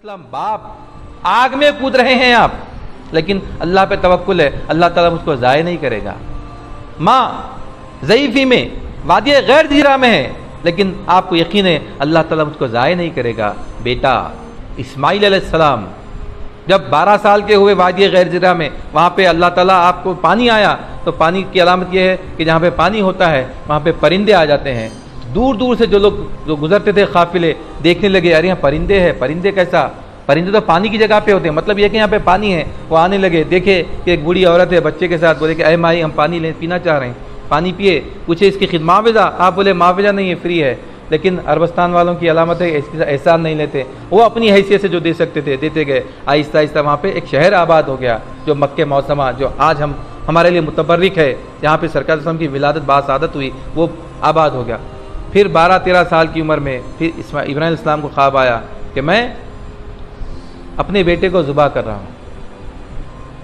اسلام باپ آگ میں کود رہے ہیں آپ، لیکن اللہ پہ توکل ہے، اللہ تعالیٰ مجھ کو ضائع نہیں کرے گا۔ ماں ضعیفی میں وادی غیر زیرہ میں ہے، لیکن آپ کو یقین ہے اللہ تعالیٰ مجھ کو ضائع نہیں کرے گا۔ بیٹا اسماعیل علیہ السلام جب 12 سال کے ہوئے وادی غیر زیرہ میں، وہاں پہ اللہ تعالیٰ آپ کو پانی آیا، تو پانی کی علامت یہ ہے کہ جہاں پہ پانی ہوتا ہے وہاں پہ پرندے آ جاتے ہیں۔ دور دور سے جو لوگ جو گزرتے تھے قافلے دیکھنے لگے، ارے یہاں پرندے ہیں، پرندے کیسا؟ پرندے تو پانی کی جگہ پہ ہوتے ہیں، مطلب یہ کہ یہاں پہ پانی ہے۔ وہ آنے لگے، دیکھے کہ ایک بوڑھی عورت ہے بچے کے ساتھ، بولے کہ اے مائی ہم پانی پینا چاہ رہے ہیں، پانی پیے۔ پوچھے اس کی خدمت معاوضہ؟ آپ بولے معاوضہ نہیں ہے، فری ہے، لیکن عربستان والوں کی علامت ہے اس کا احسان نہیں لیتے، وہ اپنی حیثیت سے جو دے سکتے تھے دیتے گئے۔ آہستہ آہستہ وہاں پہ ایک شہر آباد ہو گیا جو مکہ معظمہ، جو آج ہمارے لیے متبرک ہے، جہاں پہ سرکار صلی اللہ علیہ وسلم کی ولادت باسعادت ہوئی، وہ آباد ہو گیا۔ پھر 12-13 سال کی عمر میں پھر ابراہیم علیہ السلام کو خواب آیا کہ میں اپنے بیٹے کو ذبح کر رہا ہوں،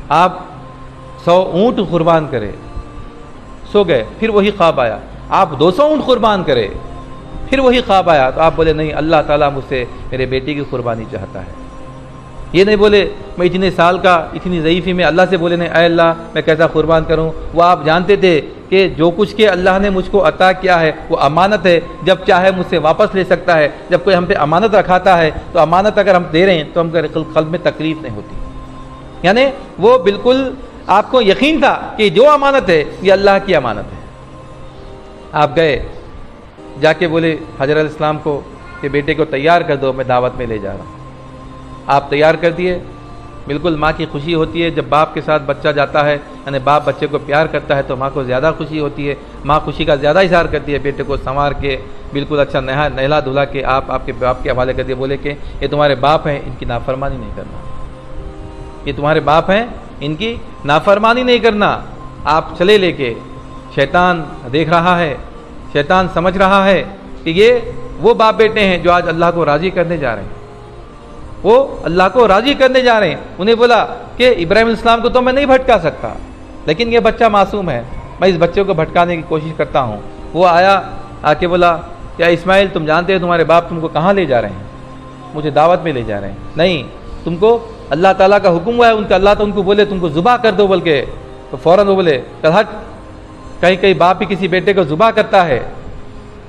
آپ 100 اونٹ قربان کرے۔ سو گئے، پھر وہی خواب آیا آپ 200 اونٹ قربان کرے، پھر وہی خواب آیا تو آپ بولے نہیں، اللہ تعالیٰ مجھ سے میرے بیٹے کی قربانی چاہتا ہے۔ یہ نہیں بولے میں اتنے سال کا اتنی ضعیفی میں اللہ سے بولے نہیں اے اللہ میں کیسا قربان کروں۔ وہ آپ جانتے تھے کہ جو کچھ کہ اللہ نے مجھ کو عطا کیا ہے وہ امانت ہے، جب چاہے مجھ سے واپس لے سکتا ہے۔ جب کوئی ہم پہ امانت رکھاتا ہے تو امانت اگر ہم دے رہے ہیں تو ہم قلب میں تکلیف نہیں ہوتی، یعنی وہ بالکل آپ کو یقین تھا کہ جو امانت ہے یہ اللہ کی امانت ہے۔ آپ گئے جا کے بولے حضرت علیہ السلام کو کہ بیٹے کو تیار کر دو، میں دعوت میں لے جا رہا ہوں۔ آپ تیار کر دیے۔ بالکل ماں کی خوشی ہوتی ہے جب باپ کے ساتھ بچہ جاتا ہے، یعنی باپ بچے کو پیار کرتا ہے تو ماں کو زیادہ خوشی ہوتی ہے، ماں خوشی کا زیادہ اظہار کرتی ہے۔ بیٹے کو سنوار کے بالکل اچھا نہلا دھلا کے آپ کے باپ کے حوالے کر دیے، بولے کہ یہ تمہارے باپ ہیں، ان کی نافرمانی نہیں کرنا، یہ تمہارے باپ ہیں، ان کی نافرمانی نہیں کرنا۔ آپ چلے لے کے، شیطان دیکھ رہا ہے، شیطان سمجھ رہا ہے کہ یہ وہ باپ بیٹے ہیں جو آج اللہ کو راضی کرنے جا رہے ہیں، وہ اللہ کو راضی کرنے جا رہے ہیں۔ انہیں بولا کہ ابراہیم علیہ السلام کو تو میں نہیں بھٹکا سکتا، لیکن یہ بچہ معصوم ہے، میں اس بچے کو بھٹکانے کی کوشش کرتا ہوں۔ وہ آیا، آ کے بولا کیا اسماعیل تم جانتے ہو تمہارے باپ تم کو کہاں لے جا رہے ہیں؟ مجھے دعوت میں لے جا رہے ہیں۔ نہیں، تم کو اللہ تعالیٰ کا حکم ہوا ہے، ان کا اللہ تو ان کو بولے تم کو ذبح کر دو، بلکہ تو فوراً وہ بولے چل ہٹ۔ کہیں باپ بھی کسی بیٹے کو ذبح کرتا ہے۔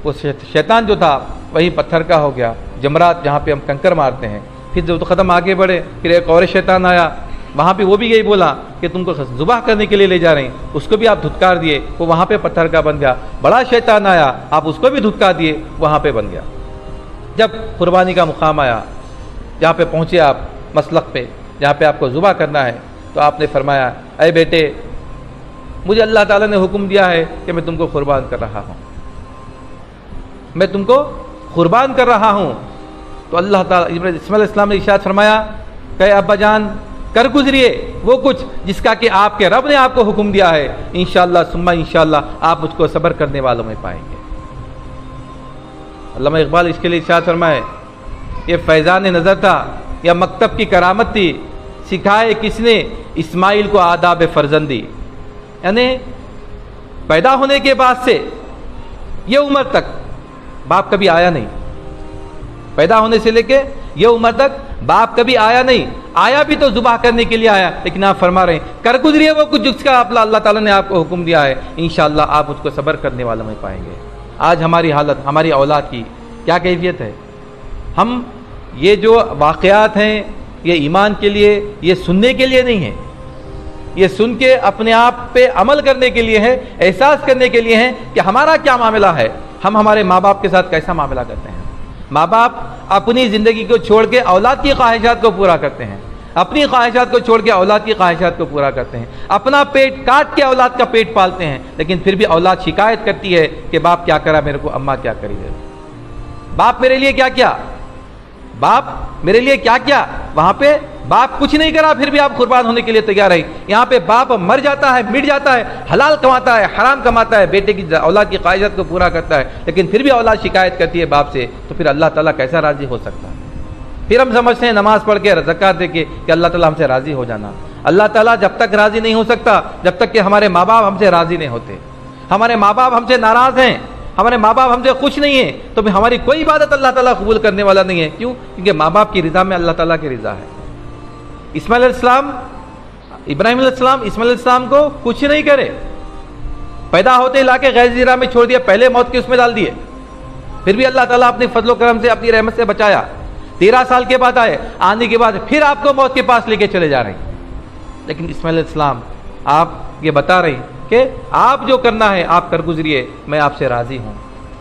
وہ شیطان جو تھا وہی پتھر کا ہو گیا، جمرات جہاں پہ ہم کنکر مارتے ہیں۔ پھر جب تو ختم آگے بڑھے، پھر ایک اور شیطان آیا، وہاں پہ وہ بھی یہی بولا کہ تم کو ذبح کرنے کے لیے لے جا رہے ہیں، اس کو بھی آپ دھتکار دیے، وہ وہاں پہ پتھر کا بن گیا۔ بڑا شیطان آیا، آپ اس کو بھی دھتکار دیے، وہاں پہ بن گیا۔ جب قربانی کا مقام آیا، جہاں پہ پہنچے آپ مسلک پہ جہاں پہ آپ کو ذبح کرنا ہے، تو آپ نے فرمایا اے بیٹے مجھے اللہ تعالیٰ نے حکم دیا ہے کہ میں تم کو قربان کر رہا ہوں، میں تم کو قربان کر رہا ہوں۔ تو اللہ تعالیٰ اسماعیل علیہ السلام نے ارشاد فرمایا کہ ابا جان کر گزریے وہ کچھ جس کا کہ آپ کے رب نے آپ کو حکم دیا ہے، انشاءاللہ ثم انشاءاللہ آپ مجھ کو صبر کرنے والوں میں پائیں گے۔ علامہ اقبال اس کے لیے ارشاد فرمائے یہ فیضان نظر تھا یا مکتب کی کرامت تھی، سکھائے کس نے اسماعیل کو آداب فرزندی، یعنی پیدا ہونے کے بعد سے یہ عمر تک باپ کبھی آیا نہیں، پیدا ہونے سے لے کے یہ عمر تک باپ کبھی آیا نہیں، آیا بھی تو ذبح کرنے کے لیے آیا، لیکن آپ فرما رہے ہیں کر گزریے وہ کچھ جس کا اللہ تعالیٰ نے آپ کو حکم دیا ہے، انشاءاللہ آپ اس کو صبر کرنے والوں میں پائیں گے۔ آج ہماری حالت، ہماری اولاد کی کیا کیفیت ہے؟ ہم یہ جو واقعات ہیں یہ ایمان کے لیے، یہ سننے کے لیے نہیں ہے، یہ سن کے اپنے آپ پہ عمل کرنے کے لیے ہے، احساس کرنے کے لیے ہے کہ ہمارا کیا معاملہ ہے، ہم ہمارے ماں باپ کے ساتھ کیسا معاملہ کرتے ہیں۔ ماں باپ اپنی زندگی کو چھوڑ کے اولاد کی خواہشات کو پورا کرتے ہیں، اپنی خواہشات کو چھوڑ کے اولاد کی خواہشات کو پورا کرتے ہیں، اپنا پیٹ کاٹ کے اولاد کا پیٹ پالتے ہیں، لیکن پھر بھی اولاد شکایت کرتی ہے کہ باپ کیا کرا میرے کو، اماں کیا کری ہے، باپ میرے لیے کیا کیا، باپ میرے لیے کیا کیا۔ وہاں پہ باپ کچھ نہیں کرا پھر بھی آپ قربان ہونے کے لیے تیار ہے، یہاں پہ باپ مر جاتا ہے، مٹ جاتا ہے، حلال کماتا ہے، حرام کماتا ہے، بیٹے کی اولاد کی خواہشات کو پورا کرتا ہے، لیکن پھر بھی اولاد شکایت کرتی ہے باپ سے، تو پھر اللہ تعالیٰ کیسا راضی ہو سکتا ہے؟ پھر ہم سمجھتے ہیں نماز پڑھ کے زکات دے کے کہ اللہ تعالیٰ ہم سے راضی ہو جانا۔ اللہ تعالیٰ جب تک راضی نہیں ہو سکتا جب تک کہ ہمارے ماں باپ ہم سے راضی نہیں ہوتے، ہمارے ماں باپ ہم سے ناراض ہیں، ہمارے ماں باپ ہم سے خوش نہیں ہیں تو پھر ہماری کوئی عبادت اللہ تعالیٰ قبول کرنے والا نہیں ہے. کیوں؟ کیونکہ ماں باپ کی رضا میں اللہ تعالیٰ کی رضا ہے. ابراہیم علیہ السلام کو کچھ نہیں کرے, پیدا ہوتے لا کے غیر جزیرہ میں چھوڑ دیا, پہلے موت کے اس میں ڈال دیے, پھر بھی اللہ تعالیٰ اپنے فضل و کرم سے اپنی رحمت سے بچایا. 13 سال کے بعد آنے کے بعد پھر آپ کو موت کے پاس لے کے چلے جا رہے ہیں. لیکن اسماعیل علیہ السلام آپ یہ بتا رہے ہیں کہ آپ جو کرنا ہے آپ کر گزریے, میں آپ سے راضی ہوں,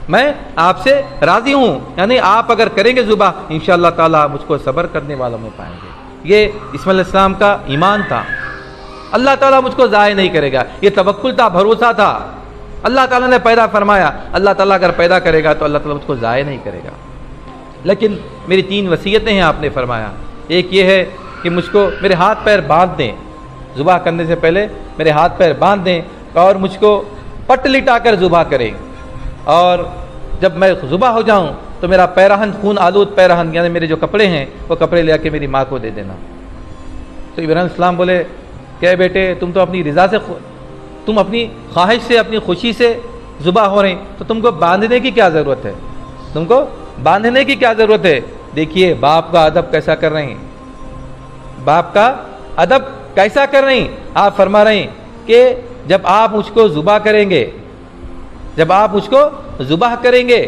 میں آپ سے راضی ہوں. یعنی آپ اگر کریں گے ذبح, انشاءاللہ تعالیٰ مجھ کو صبر کرنے والوں میں پائیں گے. یہ اسماعیل علیہ السلام کا ایمان تھا, اللہ تعالیٰ مجھ کو ضائع نہیں کرے گا. یہ توکل تھا, بھروسہ تھا. اللہ تعالیٰ نے پیدا فرمایا, اللہ تعالیٰ اگر پیدا کرے گا تو اللہ تعالیٰ مجھ کو ضائع نہیں کرے گا. لیکن میری 3 وصیتیں ہیں آپ نے فرمایا. ایک یہ ہے کہ مجھ کو میرے ہاتھ پیر باندھ دیں, ذبح کرنے سے پہلے میرے ہاتھ پیر باندھ دیں اور مجھ کو پٹ لٹا کر ذبح کریں, اور جب میں ذبح ہو جاؤں تو میرا پیراہن, خون آلود پیراہن, یعنی میرے جو کپڑے ہیں وہ کپڑے لے کے میری ماں کو دے دینا. تو ابراہیم علیہ السلام بولے کہ بیٹے تم تو اپنی رضا سے, تم اپنی خواہش سے, اپنی خوشی سے ذبح ہو رہے ہیں, تو تم کو باندھنے کی کیا ضرورت ہے, تم کو باندھنے کی کیا ضرورت ہے. دیکھیے باپ کا ادب کیسا کر رہے ہیں, باپ کا ادب کیسا کر رہے ہیں. آپ فرما رہے ہیں کہ جب آپ مجھ کو ذبح کریں گے, جب آپ مجھ کو ذبح کریں گے,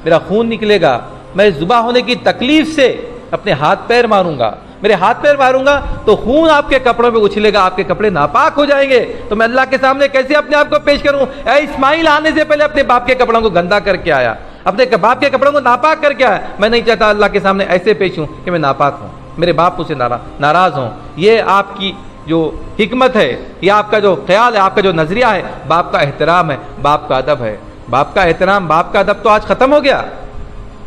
میرا خون نکلے گا, میں ذبح ہونے کی تکلیف سے اپنے ہاتھ پیر ماروں گا, میرے ہاتھ پیر ماروں گا تو خون آپ کے کپڑوں پہ اچھلے گا, آپ کے کپڑے ناپاک ہو جائیں گے. تو میں اللہ کے سامنے کیسے اپنے آپ کو پیش کروں؟ اے اسماعیل آنے سے پہلے اپنے باپ کے کپڑوں کو گندا کر کے آیا, اپنے باپ کے کپڑوں کو ناپاک کر کے آیا. میں نہیں چاہتا اللہ کے سامنے ایسے پیش ہوں کہ میں ناپاک ہوں, میرے باپ مجھ سے ناراض ہوں. یہ آپ کی جو حکمت ہے, یہ آپ کا جو خیال ہے, آپ کا جو نظریہ ہے, باپ کا احترام ہے, باپ کا ادب ہے. باپ کا احترام, باپ کا ادب تو آج ختم ہو گیا.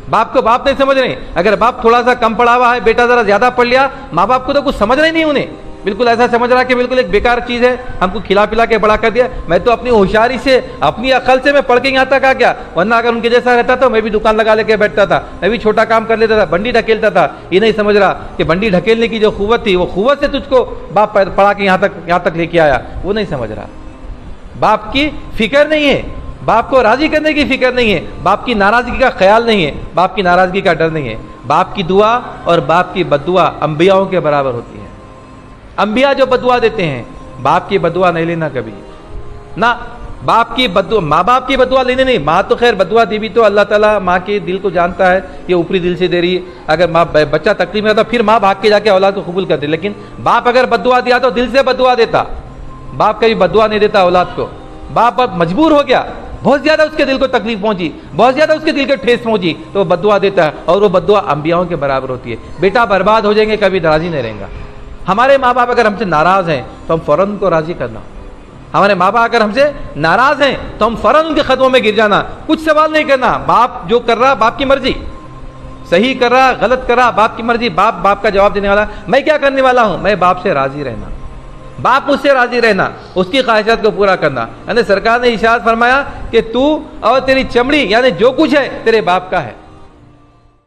باپ کو باپ نہیں سمجھ رہے. اگر باپ تھوڑا سا کم پڑھا ہوا ہے, بیٹا ذرا زیادہ پڑھ لیا, ماں باپ کو تو کچھ سمجھ رہے نہیں, انہیں بالکل ایسا سمجھ رہا کہ بالکل ایک بیکار چیز ہے, ہم کو کھلا پلا کے بڑا کر دیا. میں تو اپنی ہوشیاری سے, اپنی عقل سے میں پڑھ کے یہاں تک آ گیا, ورنہ اگر ان کے جیسا رہتا تو میں بھی دکان لگا لے کے بیٹھتا تھا, میں بھی چھوٹا کام کر لیتا تھا, بنڈی ڈھکیلتا تھا. یہ نہیں سمجھ رہا کہ بنڈی ڈھکیلنے کی جو قوت تھی, وہ قوت سے تجھ کو باپ پڑھا کے یہاں تک لے کے آیا, وہ نہیں سمجھ رہا. باپ کی فکر نہیں ہے, باپ کو راضی کرنے کی فکر نہیں ہے, باپ کی ناراضگی کا خیال نہیں ہے, باپ کی ناراضگی کا ڈر نہیں ہے. باپ کی دعا اور باپ کی بد دعا انبیاؤں کے برابر ہوتی ہے. انبیاء جو بد دعا دیتے ہیں, باپ کی بد دعا نہیں لینا کبھی نہ. باپ کی بد دعا, ماں باپ کی بد دعا لینے نہیں. ماں تو خیر بد دعا دی بھی تو اللہ تعالیٰ ماں کے دل کو جانتا ہے, یہ اوپری دل سے دے رہی ہے. اگر بچہ تکلیف میں ہوتا پھر ماں بھاگ کے جا کے اولاد کو قبول کر دے. لیکن باپ اگر بد دعا دیا تو دل سے بد دعا دیتا. باپ کبھی بد دعا نہیں دیتا اولاد کو. باپ اب مجبور ہو گیا, بہت زیادہ اس کے دل کو تکلیف پہنچی, بہت زیادہ اس کے دل کو ٹھیس پہنچی, تو وہ بد دعا دیتا ہے, اور وہ بد دعا انبیاؤں کے برابر ہوتی ہے. بیٹا برباد ہو جائیں گے, کبھی راضی نہیں رہیں گا. ہمارے ماں باپ اگر ہم سے ناراض ہیں تو ہم فوراً ان کو راضی کرنا. ہمارے ماں باپ اگر ہم سے ناراض ہیں تو ہم فوراً ان کے قدموں میں گر جانا, کچھ سوال نہیں کرنا. باپ جو کر رہا باپ کی مرضی, صحیح کر رہا غلط کر رہا باپ کی مرضی. باپ کا جواب دینے والا. میں کیا کرنے والا ہوں؟ میں باپ سے راضی رہنا, باپ مجھ سے راضی رہنا, اس کی خواہشات کو پورا کرنا. یعنی سرکار نے ارشاد فرمایا کہ تو اور تیری چمڑی, یعنی جو کچھ ہے تیرے باپ کا ہے.